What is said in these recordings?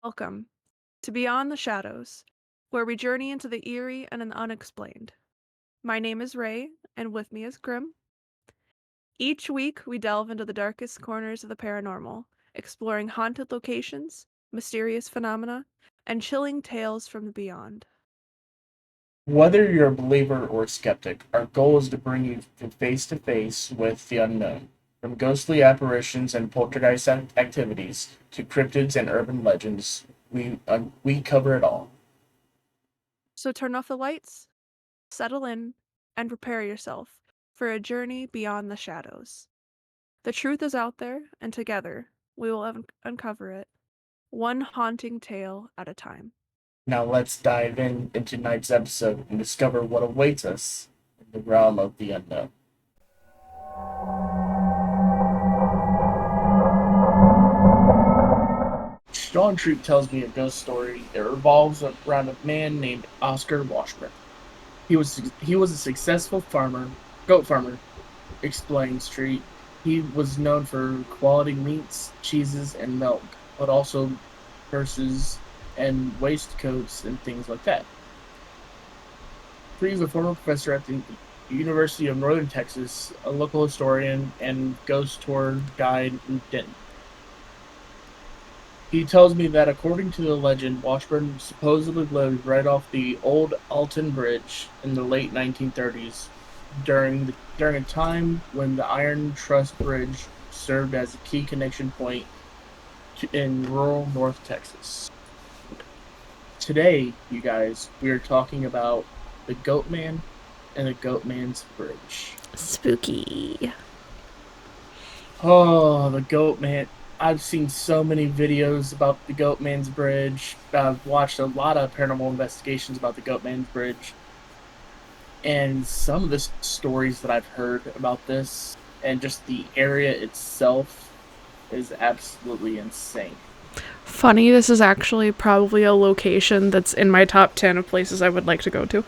Welcome to Beyond the Shadows, where we journey into the eerie and the unexplained. My name is Ray, and with me is Grim. Each week, we delve into the darkest corners of the paranormal, exploring haunted locations, mysterious phenomena, and chilling tales from the beyond. Whether you're a believer or a skeptic, our goal is to bring you face to face with the unknown. From ghostly apparitions and poltergeist activities to cryptids and urban legends, we cover it all. So turn off the lights, settle in, and prepare yourself for a journey beyond the shadows. The truth is out there, and together we will uncover it, one haunting tale at a time. Now let's dive into tonight's episode and discover what awaits us in the realm of the unknown. Sean Troop tells me a ghost story that revolves around a man named Oscar Washburn. He was a successful goat farmer, explains Treat. He was known for quality meats, cheeses, and milk, but also purses and waistcoats and things like that. Treat is a former professor at the University of Northern Texas, a local historian, and ghost tour guide in Denton. He tells me that according to the legend, Washburn supposedly lived right off the old Alton Bridge in the late 1930s during a time when the Iron Truss Bridge served as a key connection point in rural North Texas. Today, you guys, we are talking about the Goatman and the Goatman's Bridge. Spooky. Oh, the Goatman. I've seen so many videos about the Goatman's Bridge. I've watched a lot of paranormal investigations about the Goatman's Bridge. And some of the stories that I've heard about this and just the area itself is absolutely insane. Funny, this is actually probably a location that's in my top 10 of places I would like to go to.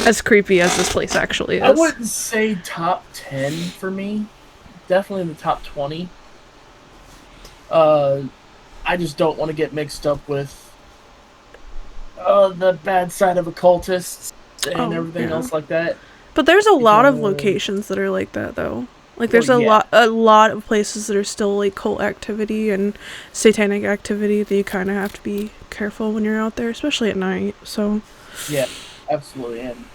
As creepy as this place actually is. I wouldn't say top 10 for me. Definitely in the top 20. I just don't want to get mixed up with the bad side of occultists and everything else like that. But there's a lot of locations that are like that, though. Like, there's a lot of places that are still like cult activity and satanic activity that you kind of have to be careful when you're out there, especially at night. So yeah, absolutely. And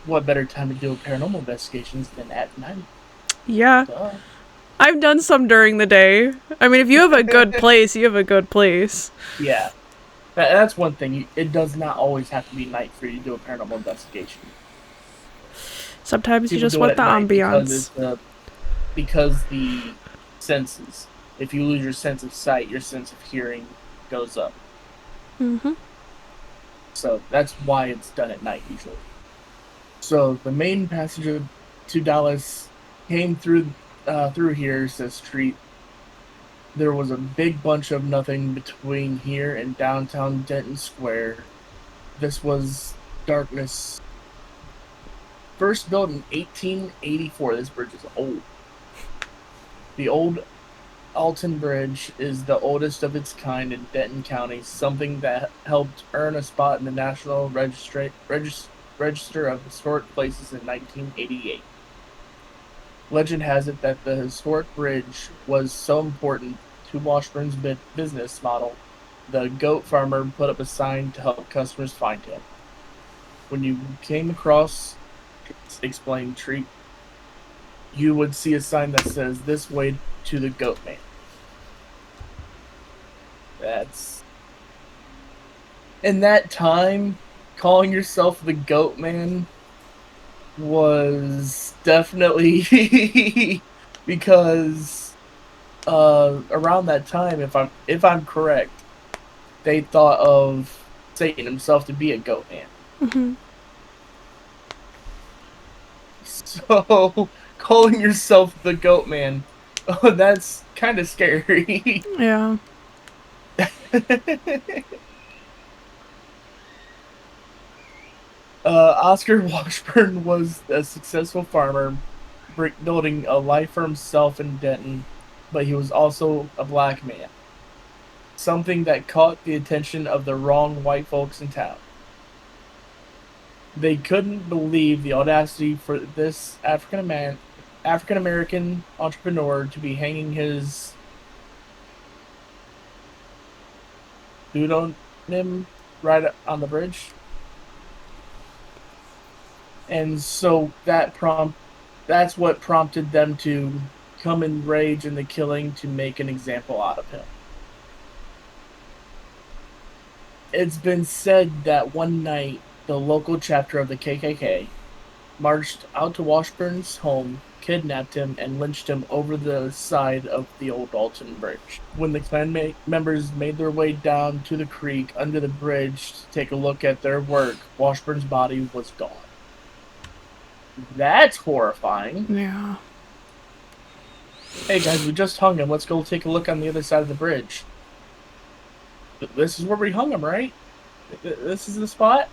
what better time to do paranormal investigations than at night? yeah, I've done some during the day. I mean, if you have a good place, you have a good place. Yeah, that's one thing. It does not always have to be night for you to do a paranormal investigation. Sometimes people you just want the ambiance. Because the senses. If you lose your sense of sight, your sense of hearing goes up. Mm-hmm. So that's why it's done at night usually. So the main passage to Dallas came through here, says Treat. There was a big bunch of nothing between here and downtown Denton Square. This was darkness. First built in 1884. This bridge is old. The old Alton Bridge is the oldest of its kind in Denton County, something that helped earn a spot in the National Register of Historic Places in 1988. Legend has it that the historic bridge was so important to Washburn's business model, the goat farmer put up a sign to help customers find him. When you came across, explained Treat, you would see a sign that says, "This way to the Goatman." That's... In that time, calling yourself the Goatman was definitely because around that time, if I'm correct, they thought of Satan himself to be a Goatman. Mm-hmm. So calling yourself the Goatman, that's kind of scary. Yeah. Oscar Washburn was a successful farmer, building a life for himself in Denton, but he was also a black man. something that caught the attention of the wrong white folks in town. They couldn't believe the audacity for this African American entrepreneur to be hanging his pseudonym right on the bridge. And so that's what prompted them to come in rage in the killing to make an example out of him. It's been said that one night the local chapter of the KKK marched out to Washburn's home, kidnapped him, and lynched him over the side of the old Alton Bridge. When the members made their way down to the creek under the bridge to take a look at their work, Washburn's body was gone. That's horrifying. Yeah. Hey guys, we just hung him. Let's go take a look on the other side of the bridge. This is where we hung him, right? This is the spot?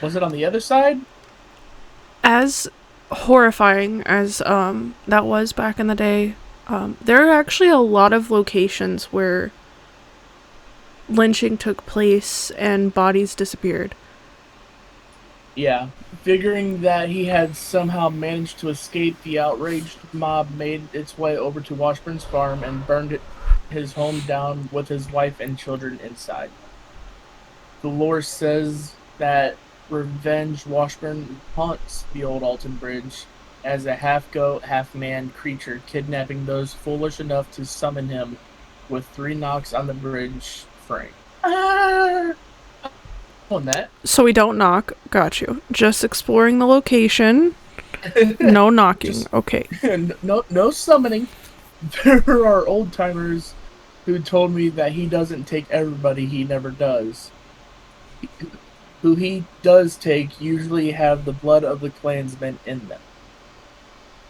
Was it on the other side? As horrifying as that was back in the day, there are actually a lot of locations where lynching took place and bodies disappeared. Yeah. Figuring that he had somehow managed to escape, the outraged mob made its way over to Washburn's farm and burned his home down with his wife and children inside. The lore says that revenge Washburn haunts the old Alton Bridge as a half-goat, half-man creature, kidnapping those foolish enough to summon him with 3 knocks on the bridge frame. On that. So we don't knock. Got you. Just exploring the location. No knocking. Just, okay. No summoning. There are old timers who told me that he doesn't take everybody. He never does. Who he does take usually have the blood of the Klansmen in them.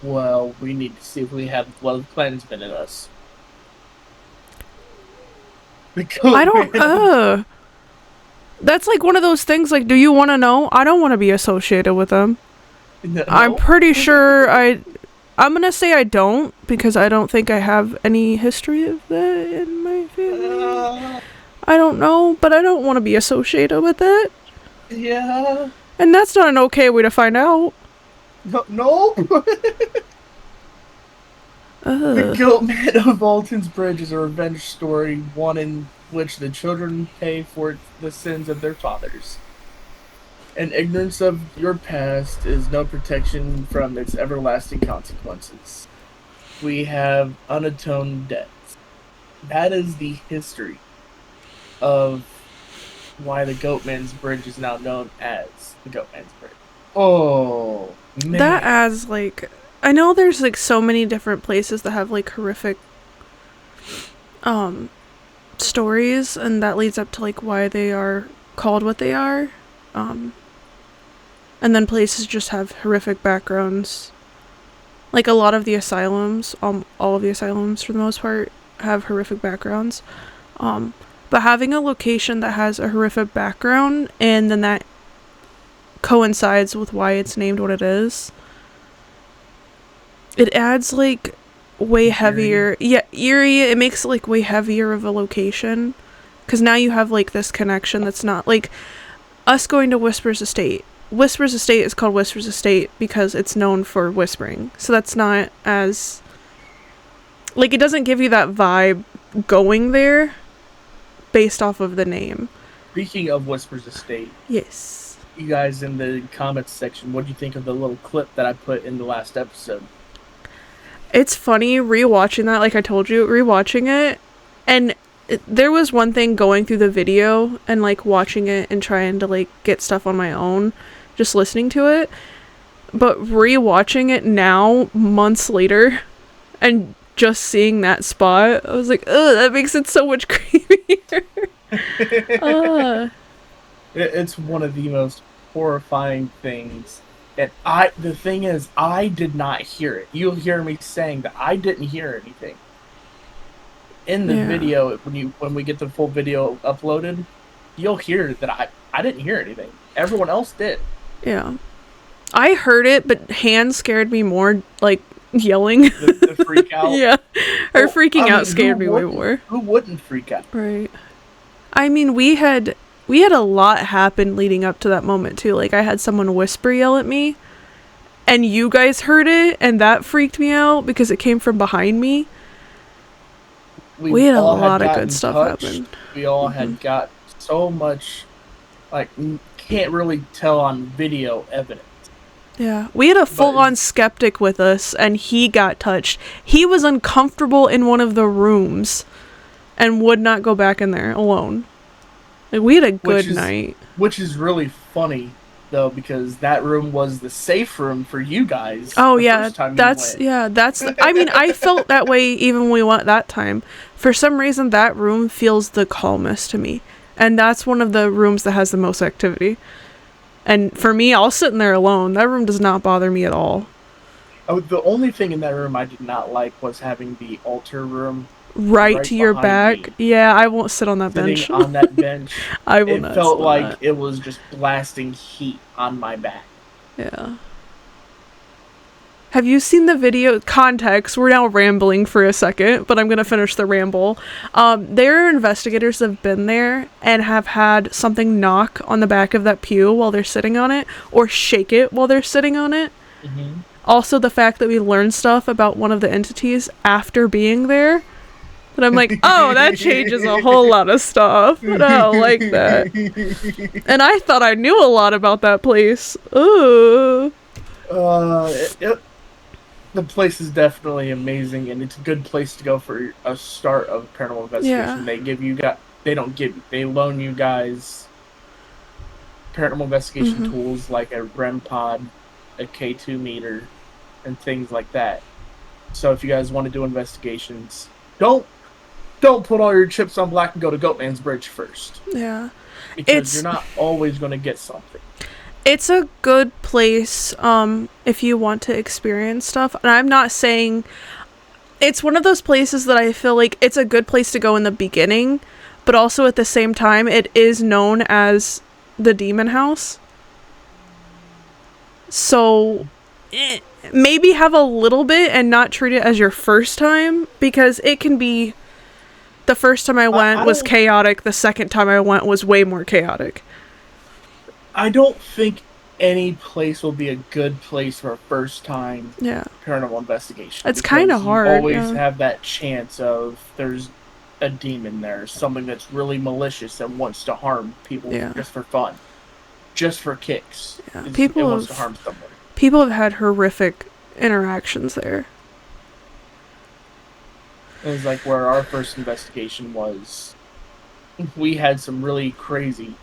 Well, we need to see if we have the blood of the Klansmen in us. I don't. That's like one of those things. Like, do you want to know? I don't want to be associated with them. No. I'm pretty sure I'm gonna say I don't because I don't think I have any history of that in my family. I don't know, but I don't want to be associated with it. Yeah. And that's not an okay way to find out. No. The Goatman of Alton's Bridge is a revenge story, one in which the children pay for the sins of their fathers. And ignorance of your past is no protection from its everlasting consequences. We have unatoned debts. That is the history of why the Goatman's Bridge is now known as the Goatman's Bridge. Oh, man. That adds, like, I know there's, like, so many different places that have, like, horrific, stories, and that leads up to, like, why they are called what they are. And then places just have horrific backgrounds. Like, a lot of the asylums, all of the asylums, for the most part, have horrific backgrounds. But having a location that has a horrific background, and then that coincides with why it's named what it is, it adds, like, way heavier. Yeah, eerie. It makes it, like, way heavier of a location. Because now you have, like, this connection that's not, like, us going to Whisper's Estate. Whisper's Estate is called Whisper's Estate because it's known for whispering. So that's not as, like, it doesn't give you that vibe going there based off of the name. Speaking of Whisper's Estate. Yes. You guys in the comments section, what do you think of the little clip that I put in the last episode? It's funny rewatching that, like I told you, rewatching it, and there was one thing going through the video and, like, watching it and trying to, like, get stuff on my own, just listening to it, but rewatching it now, months later, and just seeing that spot, I was like, ugh, that makes it so much creepier. It's one of the most horrifying things. And the thing is, I did not hear it. You'll hear me saying that I didn't hear anything. In the video, when we get the full video uploaded, you'll hear that I didn't hear anything. Everyone else did. Yeah. I heard it, but hands scared me more, like, Yelling. the freak out. Yeah. Her Well, freaking I out mean, scared me way more. who wouldn't freak out? Right. I mean, we had a lot happen leading up to that moment too. Like I had someone whisper yell at me and you guys heard it and that freaked me out because it came from behind me. We We had a all had lot of good gotten stuff happen. touched. We all had got so much, like, can't really tell on video evidence. Yeah. We had a But full on skeptic with us and he got touched. He was uncomfortable in one of the rooms and would not go back in there alone. Like we had a which good is night. which is really funny though, because that room was the safe room for you guys Oh the yeah, first time you that's went. yeah, that's the, I mean, I felt that way even when we went that time. For some reason that room feels the calmest to me. And that's one of the rooms that has the most activity. And for me, I'll sit in there alone. That room does not bother me at all. Oh, the only thing in that room I did not like was having the altar room Right right to your behind back. me. Yeah, I won't sit on that Sitting bench. on that bench, I will it not sit felt on like that. it was just blasting heat on my back. Yeah. Have you seen the video? Context, we're now rambling for a second, but I'm going to finish the ramble. There are investigators that have been there and have had something knock on the back of that pew while they're sitting on it, or shake it while they're sitting on it. Mm-hmm. Also, the fact that we learned stuff about one of the entities after being there. But I'm like, oh, that changes a whole lot of stuff. And I don't like that. And I thought I knew a lot about that place. Ooh. uh, it, the place is definitely amazing, and it's a good place to go for a start of paranormal Yeah. investigation. They don't give, they loan you guys paranormal investigation tools like a REM pod, a K2 meter, and things like that. So if you guys want to do investigations, don't put all your chips on black and go to Goatman's Bridge first, Yeah. because you're It's not always going to get something. it's a good place if you want to experience stuff. And I'm not saying it's one of those places that I feel like it's a good place to go in the beginning, but also at the same time it is known as the demon house. So maybe have a little bit and not treat it as your first time because it can be the first time I went I was don't chaotic, the second time I went was way more chaotic. I don't think any place will be a good place for a first time Yeah. paranormal investigation, It's kind of because you hard, always yeah. have that chance of there's a demon there, something that's really malicious and wants to harm people Yeah. just for fun, just for kicks. Yeah. It wants to harm someone. People have had horrific interactions there. It was like where our first investigation was. We had some really crazy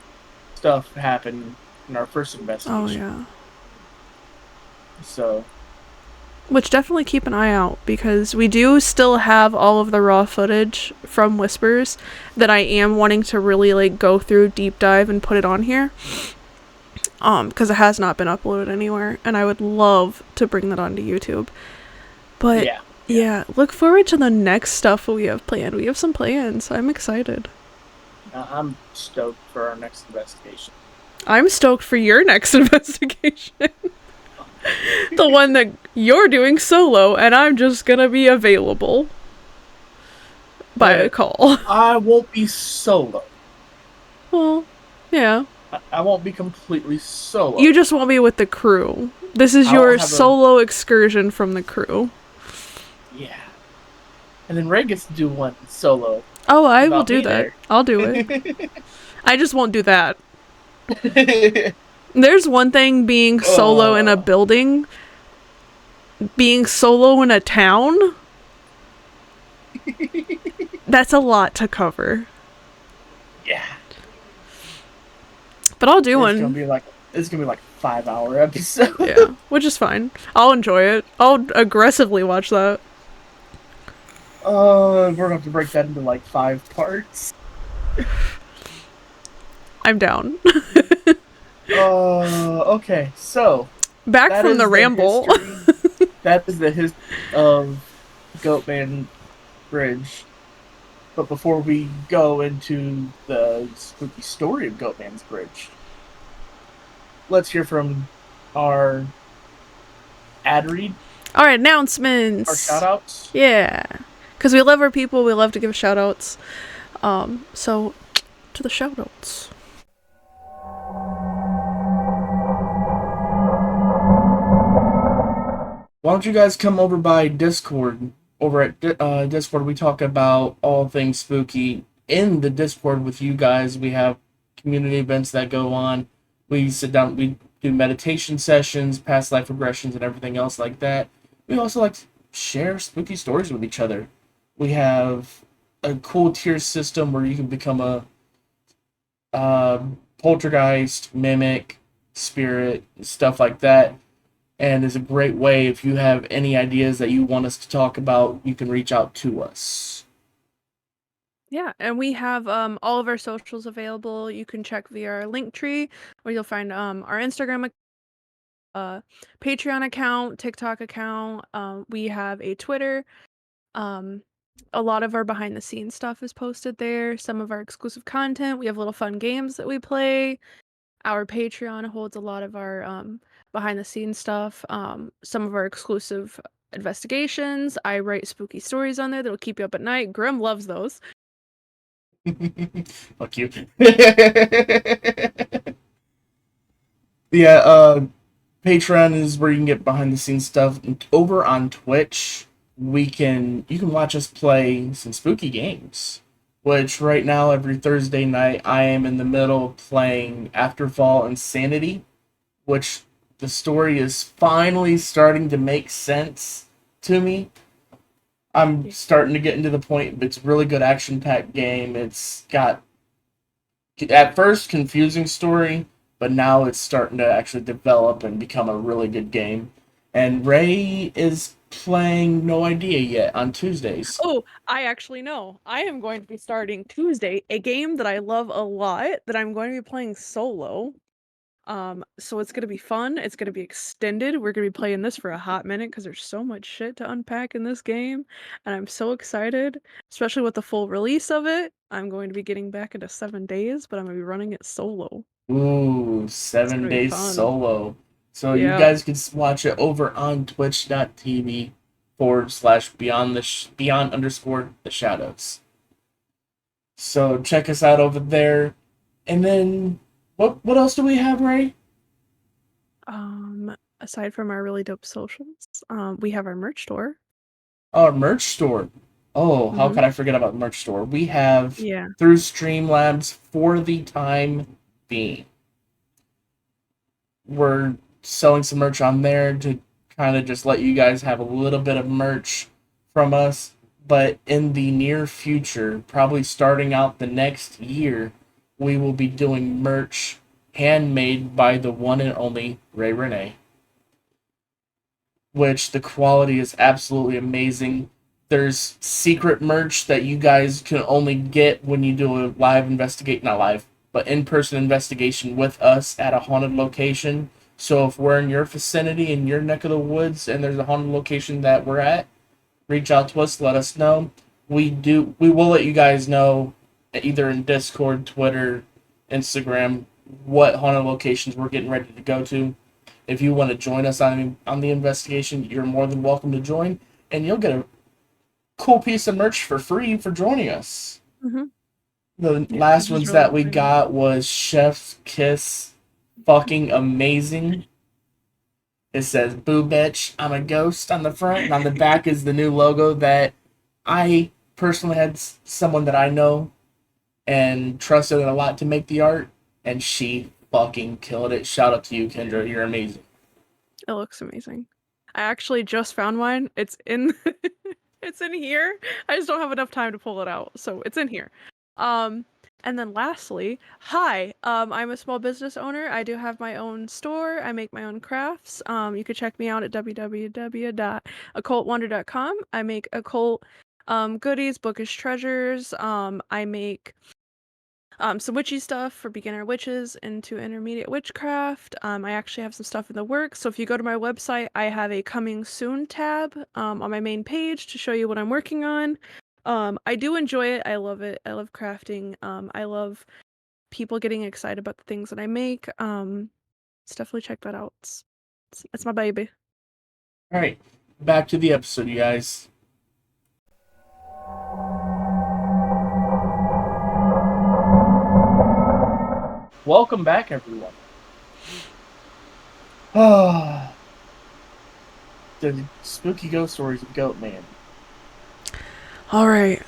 stuff happen in our first Oh investigation. yeah. So Which definitely keep an eye out because we do still have all of the raw footage from Whispers that I am wanting to really like go through deep dive and put it on here. Because it has not been uploaded anywhere and I would love to bring that onto YouTube. But yeah, look forward to the next stuff we have planned. We have some plans. I'm excited. I'm stoked for our next investigation. I'm stoked for your next investigation. The one that you're doing solo and I'm just gonna be available by a call. I won't be solo. Well, yeah. I won't be completely solo. You just won't be with the crew. This is your solo excursion from the crew. Yeah. And then Ray gets to do one solo. Oh, I will do that. I'll do it. I just won't do that. There's one thing being solo in a building, being solo in a town. That's a lot to cover. Yeah. But I'll do one. It's gonna be like a 5-hour episode. Yeah, which is fine. I'll enjoy it. I'll aggressively watch that. We're gonna have to break that into like 5 parts. I'm down. Okay, so back from the ramble. That is the history of Goatman Bridge. But before we go into the spooky story of Goatman's Bridge, let's hear from our ad read. All right, Our shout announcements. outs. Yeah, because we love our people. We love to give shout outs. So to the shout outs. Why don't you guys come over by Discord? Over at Discord, we talk about all things spooky. In the Discord with you guys, we have community events that go on. We sit down, we do meditation sessions, past life regressions, and everything else like that. We also like to share spooky stories with each other. We have a cool tier system where you can become a uh, poltergeist, mimic, spirit, stuff like that, and is a great way if you have any ideas that you want us to talk about, you can reach out to us. Yeah, and we have all of our socials available. You can check via our link tree, where you'll find our Instagram, uh, Patreon account, TikTok account. We have a Twitter. Um, a lot of our behind the scenes stuff is posted there. Some of our exclusive content. We have little fun games that we play. Our Patreon holds a lot of our behind the scenes stuff. Some of our exclusive investigations. I write spooky stories on there that'll keep you up at night. Grim loves those. Fuck you. Yeah, Patreon is where you can get behind the scenes stuff. Over on Twitch, you can watch us play some spooky games. Which right now every Thursday night I am in the middle playing Afterfall Insanity, which the story is finally starting to make sense to me. I'm Yeah. starting to get into the point. It's a really good action packed game. It's got at first confusing story, but now it's starting to actually develop and become a really good game. And Ray is playing No Idea yet on Tuesdays. Oh, I actually know. I am going to be starting Tuesday a game that I love a lot that I'm going to be playing solo. So it's gonna be fun. It's gonna be extended. We're gonna be playing this for a hot minute because there's so much shit to unpack in this game, and I'm so excited, especially with the full release of it. I'm going to be getting back into 7 days, but I'm gonna be running it solo. Ooh, It's seven gonna be days fun. solo. So you Yeah. guys can watch it over on twitch.tv/ beyond underscore the shadows. So check us out over there. And then what else do we have, Ray? Aside from our really dope socials, we have our merch store. Our merch store. Oh, how Mm-hmm. could I forget about the merch store? We have Yeah. through Streamlabs for the time being. We're selling some merch on there to kind of just let you guys have a little bit of merch from us. But in the near future, probably starting out the next year, we will be doing merch handmade by the one and only Ray Renee, which the quality is absolutely amazing. There's secret merch that you guys can only get when you do a live investigate, not live, but in person investigation with us at a haunted location. So if we're in your vicinity, in your neck of the woods, and there's a haunted location that we're at, reach out to us, let us know. We will let you guys know either in Discord, Twitter, Instagram, what haunted locations we're getting ready to go to. If you want to join us on the investigation, you're more than welcome to join, and you'll get a cool piece of merch for free for joining us. Mm-hmm. The Yeah, last which is ones really that we exciting. got was Chef's Kiss, fucking amazing. It says "Boo bitch, I'm a ghost" on the front, and on the back is the new logo that I personally had someone that I know and trusted a lot to make the art, and she fucking killed it. Shout out to you, Kendra. You're amazing. It looks amazing. I actually just found mine. It's in it's in here. I just don't have enough time to pull it out. So it's in here. Um and then lastly, hi. I'm a small business owner. I do have my own store. I make my own crafts. You could check me out at www.occultwonder.com. I make occult goodies, bookish treasures. I make some witchy stuff for beginner witches into intermediate witchcraft. I actually have some stuff in the works. So if you go to my website, I have a coming soon tab on my main page to show you what I'm working on. I do enjoy it. I love it. I love crafting. I love people getting excited about the things that I make. So definitely check that out. It's my baby. All right. back to the episode, you guys. Welcome back, everyone. The spooky ghost stories of Goatman. All right.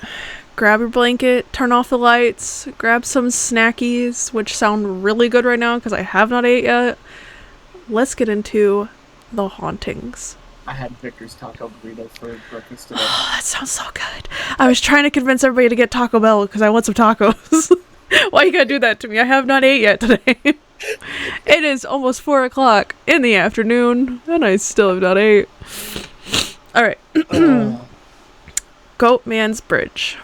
Grab your blanket, turn off the lights, grab some snackies, which sound really good right now because I have not ate yet. Let's get into the hauntings. I had Victor's taco burrito for breakfast today. Oh, that sounds so good. I was trying to convince everybody to get Taco Bell because I want some tacos. Why you gotta do that to me? I have not ate yet today. It is almost 4 o'clock in the afternoon, and I still have not ate. Alright. Goatman's Bridge.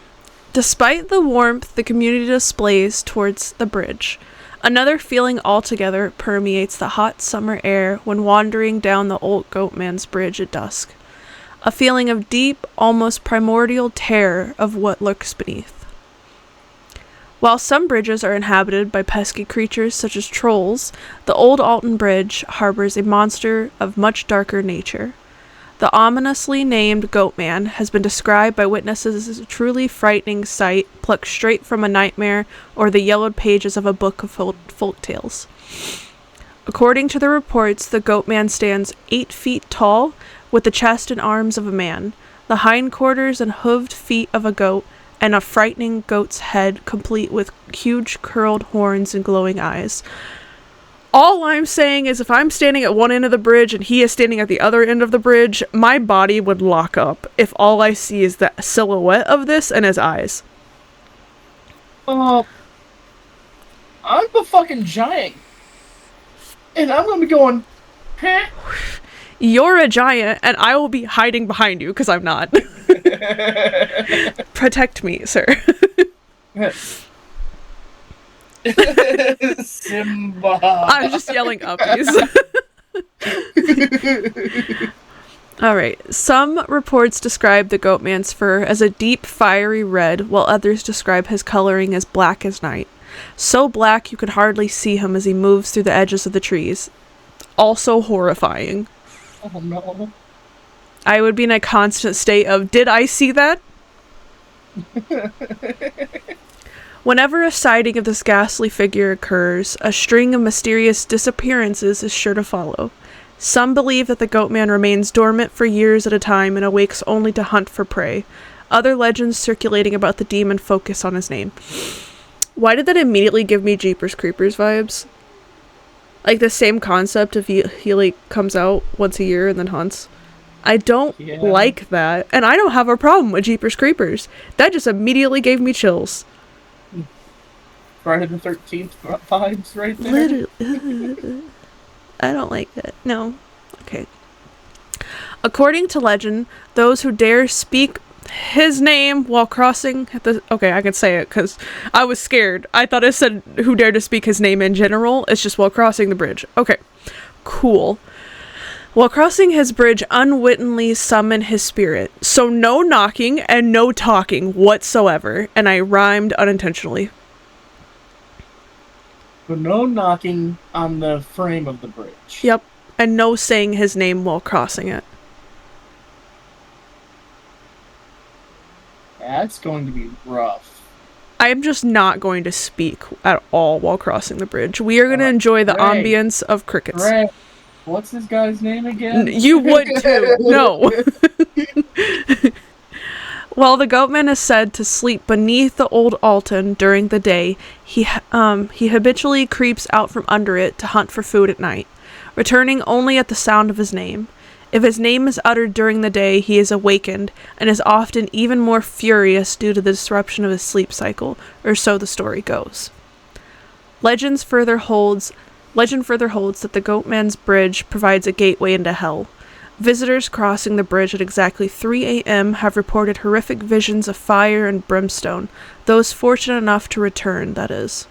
Despite the warmth the community displays towards the bridge, another feeling altogether permeates the hot summer air when wandering down the old Goatman's Bridge at dusk. A feeling of deep, almost primordial terror of what lurks beneath. While some bridges are inhabited by pesky creatures such as trolls, the old Alton Bridge harbors a monster of much darker nature. The ominously named Goatman has been described by witnesses as a truly frightening sight plucked straight from a nightmare or the yellowed pages of a book of folk tales. According to the reports, the Goatman stands 8 feet tall, with the chest and arms of a man, the hindquarters and hooved feet of a goat, and a frightening goat's head complete with huge curled horns and glowing eyes. All I'm saying is if I'm standing at one end of the bridge and he is standing at the other end of the bridge, my body would lock up if all I see is the silhouette of this and his eyes. I'm a fucking giant. And I'm gonna be going, huh? You're a giant, and I will be hiding behind you, because I'm not. Protect me, sir. Simba. I'm just yelling uppies. Alright, some reports describe the Goatman's fur as a deep, fiery red, while others describe his coloring as black as night. So black you can hardly see him as he moves through the edges of the trees. Also horrifying. Oh no. I would be in a constant state of, did I see that? Whenever a sighting of this ghastly figure occurs, a string of mysterious disappearances is sure to follow. Some believe that the Goatman remains dormant for years at a time and awakes only to hunt for prey. Other legends circulating about the demon focus on his name. Why did that immediately give me Jeepers Creepers vibes? Like the same concept of he like comes out once a year and then hunts. I don't like that, and I don't have a problem with Jeepers Creepers. That just immediately gave me chills. Friday the 13th vibes right there. Literally. I don't like that. No. Okay. According to legend, those who dare speak his name while crossing the... Okay, I can say it because I was scared. I thought it said who dare to speak his name in general. It's just while crossing the bridge. Okay. Cool. While crossing his bridge, unwittingly summon his spirit. So no knocking and no talking whatsoever. And I rhymed unintentionally. But no knocking on the frame of the bridge. Yep. And no saying his name while crossing it. That's going to be rough. I'm just not going to speak at all while crossing the bridge. We are going to enjoy the ambience of crickets. Ray. What's this guy's name again? You would too. No. While the Goatman is said to sleep beneath the old Alton during the day, he habitually creeps out from under it to hunt for food at night, returning only at the sound of his name. If his name is uttered during the day, he is awakened, and is often even more furious due to the disruption of his sleep cycle, or so the story goes. Legend further holds that the Goatman's Bridge provides a gateway into hell. Visitors crossing the bridge at exactly 3 a.m. have reported horrific visions of fire and brimstone, those fortunate enough to return, that is.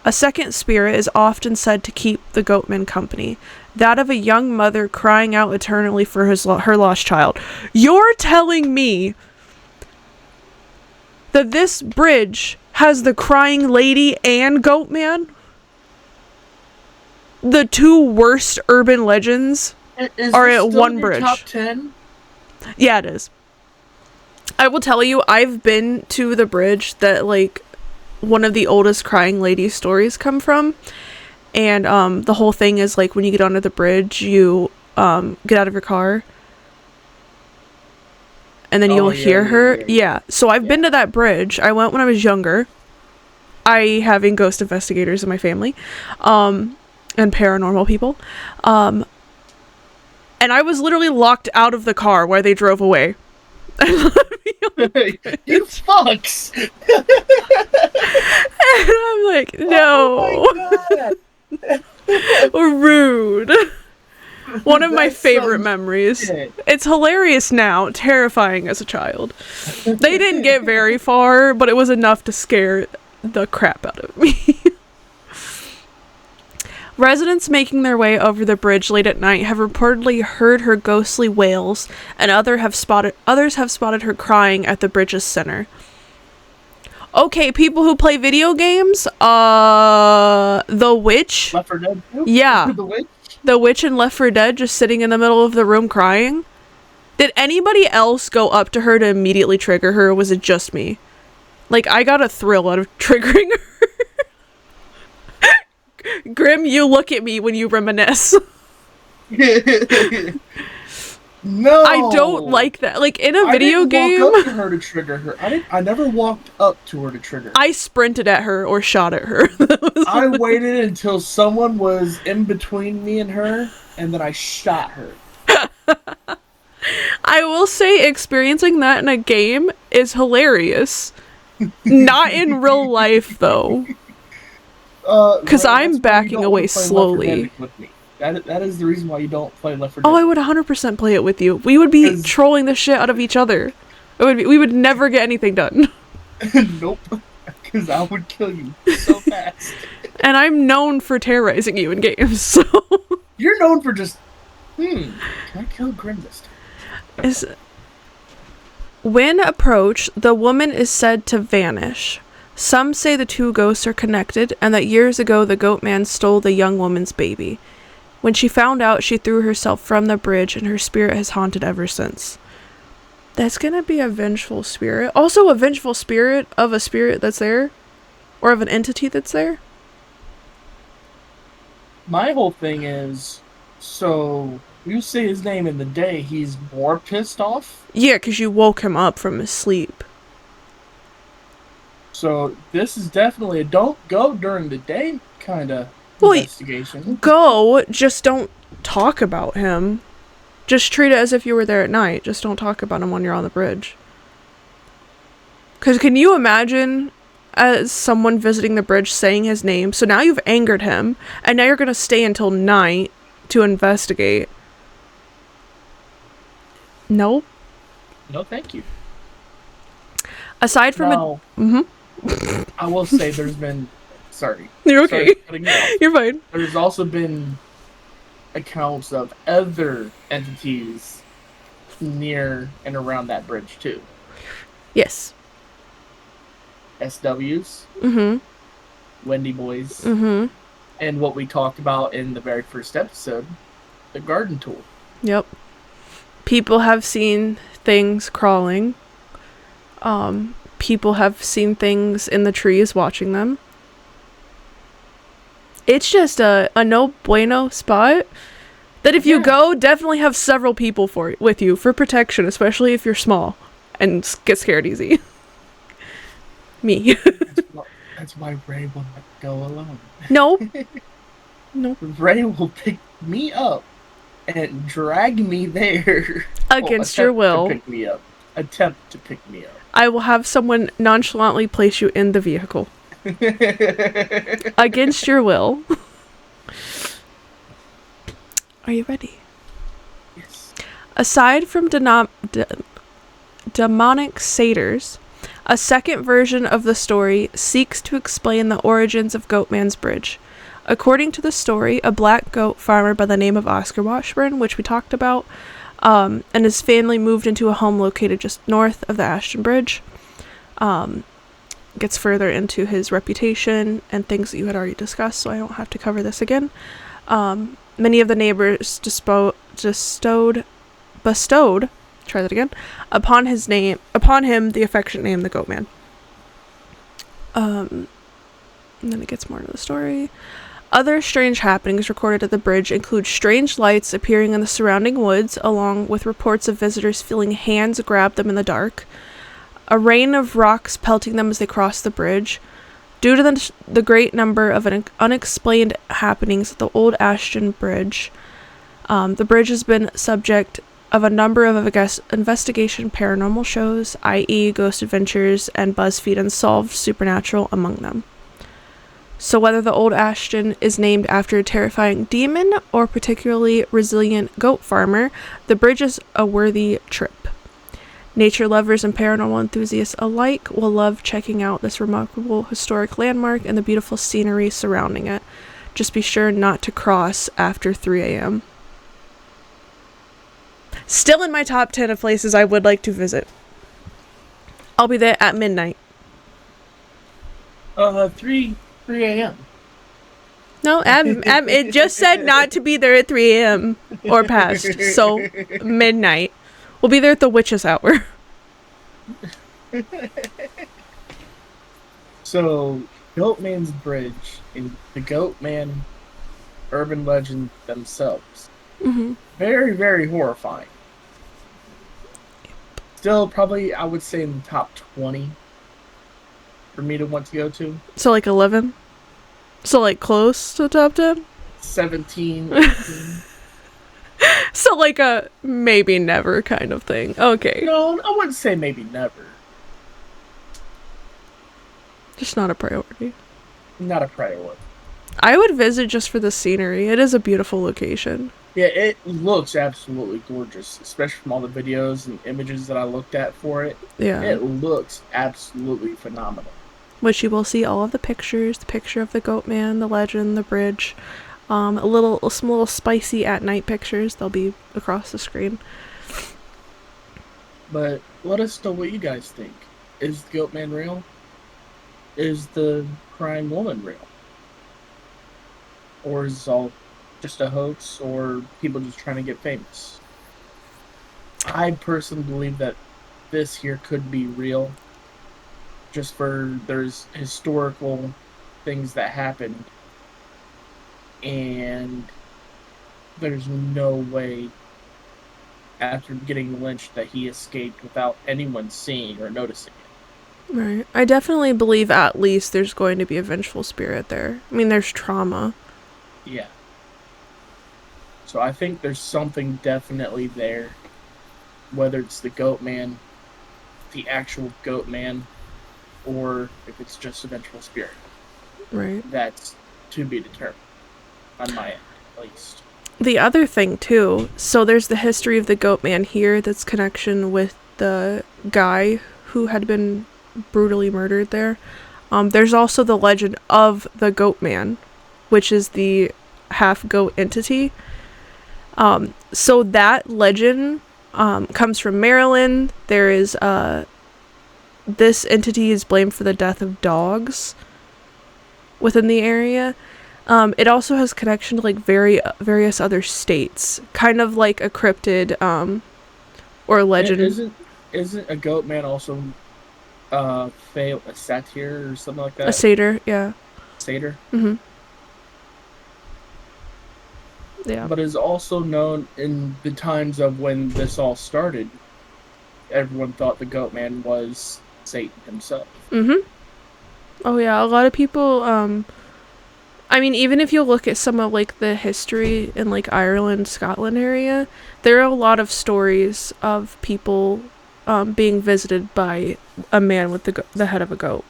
A second spirit is often said to keep the Goatman company, that of a young mother crying out eternally for her lost child. You're telling me that this bridge has the crying lady and Goatman? The two worst urban legends are at one bridge. Top 10? Yeah, it is. I will tell you, I've been to the bridge that, like, one of the oldest crying lady stories come from. And the whole thing is, like, when you get onto the bridge, you get out of your car and then Oh you'll yeah, hear yeah, her. yeah, Yeah. So I've yeah. been to that bridge. I went when I was younger. I having ghost investigators in my family, and paranormal people. Um, and I was literally locked out of the car while they drove away. You fucks! And I'm like, Oh my no. god! Rude. One of my That's favorite some memories. shit. It's hilarious now, terrifying as a child. They didn't get very far, but it was enough to scare the crap out of me. Residents making their way over the bridge late at night have reportedly heard her ghostly wails, and others have spotted her crying at the bridge's center. Okay, people who play video games, The Witch. Left 4 Dead 2? Yeah, The Witch? The Witch in Left 4 Dead just sitting in the middle of the room crying. Did anybody else go up to her to immediately trigger her, or was it just me? Like, I got a thrill out of triggering her. Grim, you look at me when you reminisce. No! I don't like that. Like, in a video game, I didn't walk up to her to trigger her. I never walked up to her to trigger her. I sprinted at her or shot at her. I waited until someone was in between me and her, and then I shot her. I will say experiencing that in a game is hilarious. Not in real life, though. Because I'm backing away slowly. With me. That is the reason why you don't play Left 4 Dead. Oh, I would 100% play it with you. We would be trolling the shit out of each other. We would never get anything done. Nope. Because I would kill you so fast. And I'm known for terrorizing you in games, so... You're known for just... Can I kill Grim this time? When approached, the woman is said to vanish. Some say the two ghosts are connected, and that years ago the Goatman stole the young woman's baby. When she found out, she threw herself from the bridge, and her spirit has haunted ever since. That's gonna be a vengeful spirit. Also a vengeful spirit of a spirit that's there. Or of an entity that's there. My whole thing is... So, you say his name in the day, he's more pissed off? Yeah, because you woke him up from his sleep. So, this is definitely a don't go during the day kind of investigation. Go, just don't talk about him. Just treat it as if you were there at night. Just don't talk about him when you're on the bridge. Because can you imagine as someone visiting the bridge saying his name? So now you've angered him, and now you're going to stay until night to investigate. Nope. No, thank you. Aside from now, I will say there's been... Sorry. You're okay. Sorry for cutting you off. You're fine. There's also been accounts of other entities near and around that bridge, too. Yes. SWs. Wendy Boys. And what we talked about in the very first episode, the garden tool. Yep. People have seen things crawling. People have seen things in the trees watching them. It's just a no bueno spot that if you go, definitely have several people with you for protection, especially if you're small and get scared easy. Me. That's why Ray will not go alone. No. No. Ray will pick me up and drag me there. Against your will. To pick me up. Attempt to pick me up. I will have someone nonchalantly place you in the vehicle. Against your will. Are you ready? Yes. Aside from demonic satyrs, a second version of the story seeks to explain the origins of Goatman's Bridge. According to the story, a black goat farmer by the name of Oscar Washburn, which we talked about, and his family moved into a home located just north of the Ashton Bridge. Gets further into his reputation and things that you had already discussed, so I don't have to cover this again. Many of the neighbors bestowed Try that again. Upon him, the affectionate name, the Goatman. And then it gets more into the story. Other strange happenings recorded at the bridge include strange lights appearing in the surrounding woods, along with reports of visitors feeling hands grab them in the dark, a rain of rocks pelting them as they crossed the bridge. Due to the great number of unexplained happenings at the old Ashton Bridge, the bridge has been subject of a number of investigation paranormal shows, i.e., Ghost Adventures and BuzzFeed Unsolved Supernatural among them. So whether the old Ashton is named after a terrifying demon or particularly resilient goat farmer, the bridge is a worthy trip. Nature lovers and paranormal enthusiasts alike will love checking out this remarkable historic landmark and the beautiful scenery surrounding it. Just be sure not to cross after 3 a.m. Still in my top 10 of places I would like to visit. I'll be there at midnight. 3 a.m. No, it just said not to be there at 3 a.m. or past, so midnight. We'll be there at the witch's hour. So, Goatman's Bridge and the Goatman urban legend themselves. Mm-hmm. Very, very horrifying. Still, probably, I would say in the top 20 for me to want to go to. So like 11? So like close to top 10? 17, 18. So like a maybe never kind of thing. Okay. No, I wouldn't say maybe never. Just not a priority. Not a priority. I would visit just for the scenery. It is a beautiful location. Yeah, it looks absolutely gorgeous, especially from all the videos and images that I looked at for it. Yeah. It looks absolutely phenomenal. Which you will see all of the pictures, the picture of the Goatman, the legend, the bridge, some little spicy at night pictures. They'll be across the screen. But let us know what you guys think. Is the Goatman real? Is the crying woman real? Or is it all just a hoax or people just trying to get famous? I personally believe that this here could be real. Just for there's historical things that happened and there's no way after getting lynched that he escaped without anyone seeing or noticing it. Right. I definitely believe at least there's going to be a vengeful spirit there. I mean, there's trauma. Yeah. So I think there's something definitely there. Whether it's the Goatman, the actual Goatman, or if it's just a vengeful spirit. Right. That's to be determined. On my end, at least. The other thing, too, so there's the history of the Goatman here that's connection with the guy who had been brutally murdered there. There's also the legend of the Goatman, which is the half-goat entity. So that legend comes from Maryland. There is this entity is blamed for the death of dogs within the area. It also has connection to like various other states, kind of like a cryptid or legend. Isn't a Goatman also a satyr or something like that? A satyr, yeah. Satyr. Mm-hmm. Yeah. But is also known in the times of when this all started. Everyone thought the Goatman was Satan himself. Mm-hmm. Oh yeah, a lot of people. I mean, even if you look at some of like the history in like Ireland, Scotland area, there are a lot of stories of people being visited by a man with the head of a goat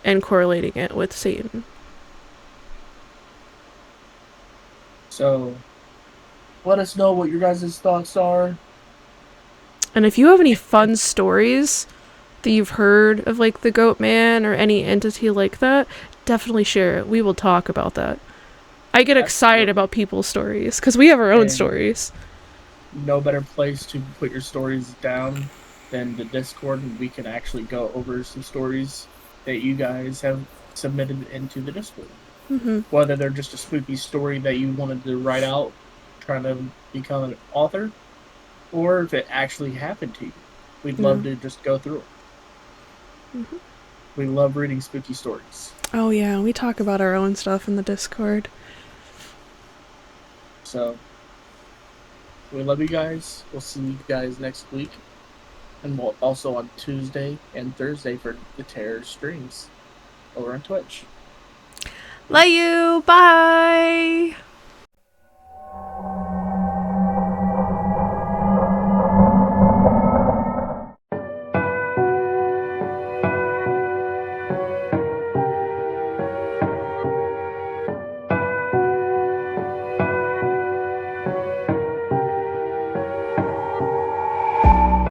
and correlating it with Satan. So, let us know what your guys' thoughts are. And if you have any fun stories that you've heard of like the Goatman or any entity like that, definitely share it. We will talk about that. I get excited about people's stories because we have our own stories. No better place to put your stories down than the Discord, and we can actually go over some stories that you guys have submitted into the Discord. Mm-hmm. Whether they're just a spooky story that you wanted to write out, trying to become an author, or if it actually happened to you. We'd Yeah. love to just go through them. Hmm. We love reading spooky stories. Oh yeah, we talk about our own stuff in the Discord. So we love you guys. We'll see you guys next week. And we'll also on Tuesday and Thursday for the Terror streams over on Twitch. Love you. Bye.